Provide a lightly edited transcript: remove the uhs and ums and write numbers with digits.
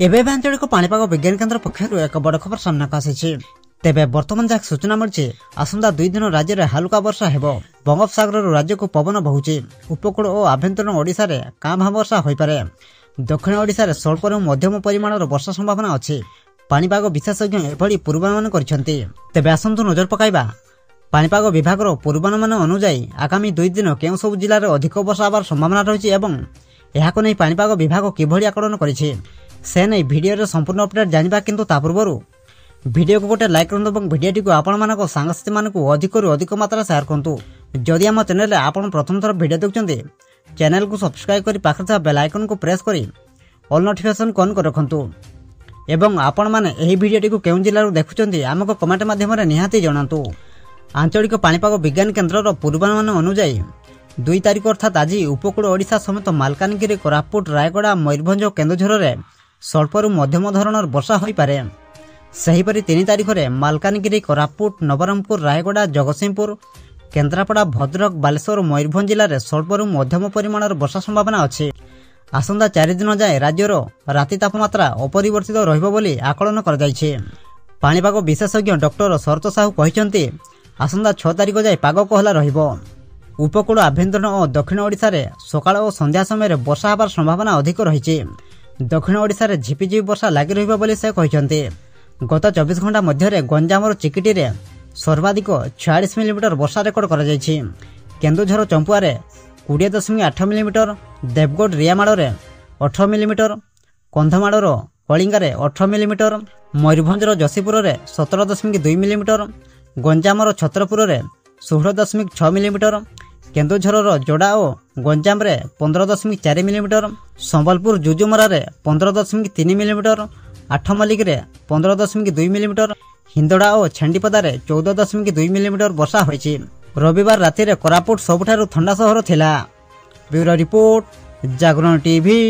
एबे आंचलिक पाणीपाग विज्ञान केन्द्र पक्षर एक बड़ खबर सामना आसी। तेबे वर्तमान जहाँ सूचना मिली आसंता 2 दिन राज्य में हालुका वर्षा हेबो। बंगोपसागर राज्य को पवन बहुची। उपकूल और आभ्यंतरण ओडिशा रे कां भां वर्षा होई पारे। दक्षिण ओडिशा रे स्वल्प और मध्यम परिमाणर वर्षा संभावना अछि। पाणीपाग विशेषज्ञ एभली पूर्वानुमान करिसेंति। तेबे आसंतु नजर पकाइबा पाणीपाग विभागर पूर्वानुमान अनुसार आगामी 2 दिन केउं सब जिल्ला रे अधिक वर्षा होबार संभावना रहिछि एवं एहाको नै पाणीपाग विभाग किभली आकलन करिछि से नै भिडियो रे संपूर्ण अपडेट जानिबा। किंतु ता पूर्वरु भिडियो को गोटे लाइक करंतु और भिडियोटी को आपण मानको सांगसाथी मानको अधिक रु अधिक मात्रा शेयर करंतु। जदि हम चैनल आपण प्रथम थर भिडियो देखुचंती चैनल को सब्सक्राइब करी पाखर था बेल आइकन को प्रेस करी ऑल नोटिफिकेशन ऑन कर रखंतु। एवं आपण माने एही भिडियोटी को केउं जिल्ला रु देखुचंती हमको कमेंट माध्यम रे निहाती जणांतु। आंचलिक पाणीपाग विज्ञान केन्द्र रो पूर्वानुमान अनुसार 2 तारिख अर्थात आज उपकूल ओडिशा समेत मालकानगिरी, कोरापुट, रायगड़ा, मयूरभंज और केन्दुझर रे स्वल्परु मध्यम धरणर वर्षा होई पारे। सेहीपरि 3 तारिख रे मालकानगिरी, कोरापुट, नवरंगपुर, रायगड़ा, जगतसिंहपुर, केन्द्रापड़ा, भद्रक, बालेश्वर, मयूरभंज जिले में स्वल्परु मध्यम परिमाणर वर्षा संभावना अछि। आसंता 4 दिन जाए राज्यर राति तापमात्रा अपरिवर्तित रहिबो बोली आकलन कर जायछि। पाणीपाग विशेषज्ञ डॉक्टर शरत साहू कहिसंती आसंता 6 तारिख जाए पाग कोहला रहिबो। उपकूल, आभ्यंतरण और दक्षिण ओडिशा रे सकाळ और संध्या समय वर्षा होबार संभावना अधिक रहिछि। दक्षिण ओडिशा रे झिपिझिपि वर्षा लागि रहिबो बोली से कहिसंती। गत 24 घंटा मध्य गंजाम चिकिटी रे सर्वाधिक 46 मिलीमीटर वर्षा रेकर्ड करा जायछि। केन्दुझर चंपुआ रे 20.8 मिलीमीटर, देवगढ़ रियामाड़ रे 18 मिलीमीटर, कंधमाड़ कलिंगा रे 18 मिलीमीटर, मयूरभंज जसीपुर रे 17.2 मिलीमीटर, गंजाम छतरपुर रे 16.6 मिलीमीटर, केन्दुझर जोड़ा और गंजाम रे 15.4 मिलीमीटर, संबलपुर जुजुमरा रे 15.3 मिलीमीटर, आठमल्लिक रे 15.2 मिलीमीटर, हिंदड़ा और छेंडीपदा रे 14.2 मिलीमीटर वर्षा होइछि। रविवार राति रे कोरापुट सबुठारु ठंडा सहर थिला। ब्यूरो रिपोर्ट, जागरण टीवी।